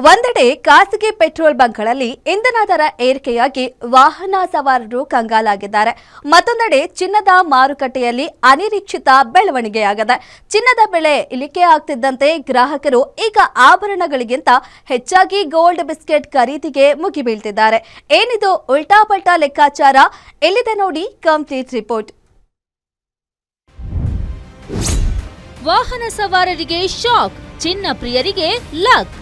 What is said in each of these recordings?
ಒಂದೆಡೆ ಖಾಸಗಿ ಪೆಟ್ರೋಲ್ ಬಂಕ್ಗಳಲ್ಲಿ ಇಂಧನ ದರ ಏರಿಕೆಯಾಗಿ ವಾಹನ ಸವಾರರು ಕಂಗಾಲಾಗಿದ್ದಾರೆ. ಮತ್ತೊಂದೆಡೆ ಚಿನ್ನದ ಮಾರುಕಟ್ಟೆಯಲ್ಲಿ ಅನಿರೀಕ್ಷಿತ ಬೆಳವಣಿಗೆಯಾಗಿದೆ. ಚಿನ್ನದ ಬೆಲೆ ಇಳಿಕೆ ಆಗ್ತಿದ್ದಂತೆ ಗ್ರಾಹಕರು ಈಗ ಆಭರಣಗಳಿಗಿಂತ ಹೆಚ್ಚಾಗಿ ಗೋಲ್ಡ್ ಬಿಸ್ಕೆಟ್ ಖರೀದಿಗೆ ಮುಗಿಬೀಳ್ತಿದ್ದಾರೆ. ಏನಿದು ಉಲ್ಟಾ ಪಲ್ಟಾ ಲೆಕ್ಕಾಚಾರ? ಎಲ್ಲಿದೆ ನೋಡಿ ಕಂಪ್ಲೀಟ್ ರಿಪೋರ್ಟ್. ವಾಹನ ಸವಾರರಿಗೆ ಶಾಕ್, ಚಿನ್ನ ಪ್ರಿಯರಿಗೆ ಲಕ್.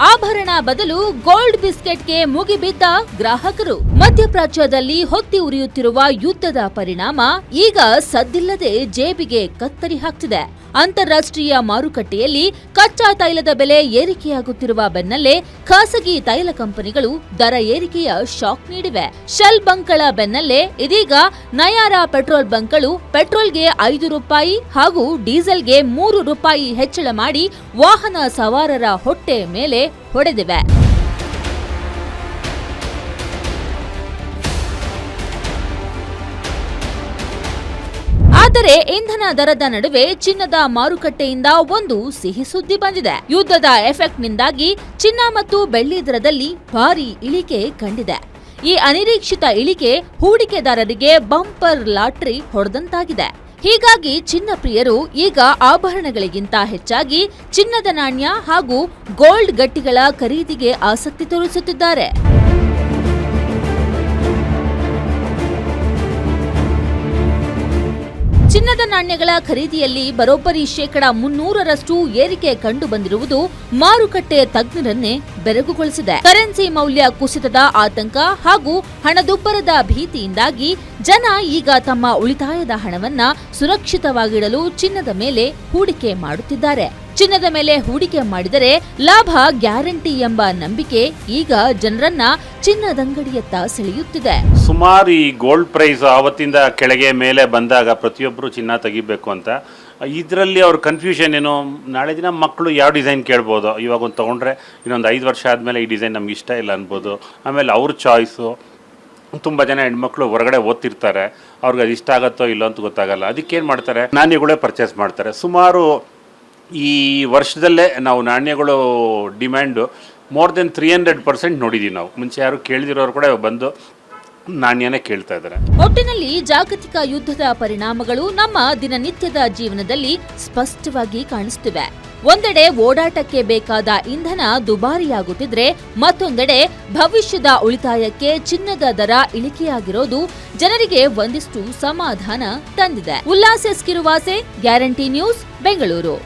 ಆಭರಣ ಬದಲು ಗೋಲ್ಡ್ ಬಿಸ್ಕೆಟ್ಗೆ ಮುಗಿಬಿದ್ದ ಗ್ರಾಹಕರು. ಮಧ್ಯಪ್ರಾಚ್ಯದಲ್ಲಿ ಹೊತ್ತಿ ಉರಿಯುತ್ತಿರುವ ಯುದ್ಧದ ಪರಿಣಾಮ ಈಗ ಸದ್ದಿಲ್ಲದೆ ಜೇಬಿಗೆ ಕತ್ತರಿ ಹಾಕ್ತಿದೆ. ಅಂತಾರಾಷ್ಟ್ರೀಯ ಮಾರುಕಟ್ಟೆಯಲ್ಲಿ ಕಚ್ಚಾ ತೈಲದ ಬೆಲೆ ಏರಿಕೆಯಾಗುತ್ತಿರುವ ಬೆನ್ನಲ್ಲೇ ಖಾಸಗಿ ತೈಲ ಕಂಪನಿಗಳು ದರ ಏರಿಕೆಯ ಶಾಕ್ ನೀಡಿವೆ. ಶೆಲ್ ಬಂಕ್ಗಳ ಬೆನ್ನಲ್ಲೇ ಇದೀಗ ನಯಾರ ಪೆಟ್ರೋಲ್ ಬಂಕ್ಗಳು ಪೆಟ್ರೋಲ್ಗೆ ₹5 ಹಾಗೂ ಡೀಸೆಲ್ಗೆ ₹3 ಹೆಚ್ಚಳ ಮಾಡಿ ವಾಹನ ಸವಾರರ ಹೊಟ್ಟೆ ಮೇಲೆ ಹೊಡೆದಿವೆ. ಆದರೆ ಇಂಧನ ದರದ ನಡುವೆ ಚಿನ್ನದ ಮಾರುಕಟ್ಟೆಯಿಂದ ಒಂದು ಸಿಹಿ ಸುದ್ದಿ ಬಂದಿದೆ. ಯುದ್ಧದ ಎಫೆಕ್ಟ್ನಿಂದಾಗಿ ಚಿನ್ನ ಮತ್ತು ಬೆಳ್ಳಿ ದರದಲ್ಲಿ ಭಾರೀ ಇಳಿಕೆ ಕಂಡಿದೆ. ಈ ಅನಿರೀಕ್ಷಿತ ಇಳಿಕೆ ಹೂಡಿಕೆದಾರರಿಗೆ ಬಂಪರ್ ಲಾಟರಿ ಹೊಡೆದಂತಾಗಿದೆ. ಹೀಗಾಗಿ ಚಿನ್ನ ಪ್ರಿಯರು ಈಗ ಆಭರಣಗಳಿಗಿಂತ ಹೆಚ್ಚಾಗಿ ಚಿನ್ನದ ನಾಣ್ಯ ಹಾಗೂ ಗೋಲ್ಡ್ ಗಟ್ಟಿಗಳ ಖರೀದಿಗೆ ಆಸಕ್ತಿ ತೋರಿಸುತ್ತಿದ್ದಾರೆ. ಚಿನ್ನದ ನಾಣ್ಯಗಳ ಖರೀದಿಯಲ್ಲಿ ಬರೋಬ್ಬರಿ ₹300ರಷ್ಟು ಏರಿಕೆ ಕಂಡು ಬಂದಿರುವುದು ಮಾರುಕಟ್ಟೆ ತಜ್ಞರನ್ನೇ ಬೆರಗುಗೊಳಿಸಿದೆ. ಕರೆನ್ಸಿ ಮೌಲ್ಯ ಕುಸಿತದ ಆತಂಕ ಹಾಗೂ ಹಣದುಬ್ಬರದ ಭೀತಿಯಿಂದಾಗಿ ಜನ ಈಗ ತಮ್ಮ ಉಳಿತಾಯದ ಹಣವನ್ನ ಸುರಕ್ಷಿತವಾಗಿಡಲು ಚಿನ್ನದ ಮೇಲೆ ಹೂಡಿಕೆ ಮಾಡುತ್ತಿದ್ದಾರೆ. ಚಿನ್ನದ ಮೇಲೆ ಹೂಡಿಕೆ ಮಾಡಿದರೆ ಲಾಭ ಗ್ಯಾರಂಟಿ ಎಂಬ ನಂಬಿಕೆ ಈಗ ಜನರನ್ನ ಚಿನ್ನದಂಗಡಿಯತ್ತ ಸೆಳೆಯುತ್ತಿದೆ. ಸುಮಾರು ಈ ಗೋಲ್ಡ್ ಪ್ರೈಸ್ ಆವತ್ತಿಂದ ಕೆಳಗೆ ಮೇಲೆ ಬಂದಾಗ ಪ್ರತಿಯೊಬ್ಬರು ಚಿನ್ನ ತೆಗಿಬೇಕು ಅಂತ ಇದರಲ್ಲಿ ಅವ್ರ ಕನ್ಫ್ಯೂಷನ್ ಏನು, ನಾಳೆ ದಿನ ಮಕ್ಕಳು ಯಾವ ಡಿಸೈನ್ ಕೇಳ್ಬೋದು, ಇವಾಗ ಒಂದು ತೊಗೊಂಡ್ರೆ ಇನ್ನೊಂದು 5 ವರ್ಷ ಆದಮೇಲೆ ಈ ಡಿಸೈನ್ ನಮ್ಗೆ ಇಷ್ಟ ಇಲ್ಲ ಅನ್ಬೋದು. ಆಮೇಲೆ ಅವ್ರ ಚಾಯ್ಸು. ತುಂಬ ಜನ ಹೆಣ್ಮಕ್ಳು ಹೊರಗಡೆ ಓದ್ತಿರ್ತಾರೆ, ಅವ್ರಿಗೆ ಅದು ಇಷ್ಟ ಆಗುತ್ತೋ ಇಲ್ಲೋ ಅಂತ ಗೊತ್ತಾಗಲ್ಲ. ಅದಕ್ಕೇನು ಮಾಡ್ತಾರೆ, ನಾಣ್ಯಗಳೇ ಪರ್ಚೇಸ್ ಮಾಡ್ತಾರೆ. ಸುಮಾರು ಈ ವರ್ಷದಲ್ಲೇ ನಾವು ನಾಣ್ಯಗಳು ಡಿಮ್ಯಾಂಡು ಮೋರ್ ದೆನ್ 300% ನೋಡಿದ್ದೀವಿ ನಾವು. ಮುಂಚೆ ಯಾರು ಕೇಳಿದಿರೋರು ಕೂಡ ಬಂದು ನಾಣ್ಯನೇ ಕೇಳ್ತಾ ಇದ್ದಾರೆ. ಒಟ್ಟಿನಲ್ಲಿ ಜಾಗತಿಕ ಯುದ್ಧದ ಪರಿಣಾಮಗಳು ನಮ್ಮ ದಿನನಿತ್ಯದ ಜೀವನದಲ್ಲಿ ಸ್ಪಷ್ಟವಾಗಿ ಕಾಣಿಸುತ್ತಿವೆ. ಒಂದೆಡೆ ಓಡಾಟಕ್ಕೆ ಬೇಕಾದ ಇಂಧನ ದುಬಾರಿಯಾಗುತ್ತಿದ್ರೆ, ಮತ್ತೊಂದೆಡೆ ಭವಿಷ್ಯದ ಉಳಿತಾಯಕ್ಕೆ ಚಿನ್ನದ ದರ ಇಳಿಕೆಯಾಗಿರೋದು ಜನರಿಗೆ ಒಂದಿಷ್ಟು ಸಮಾಧಾನ ತಂದಿದೆ. Ullas Kiruvase, guarantee news, Bengaluru.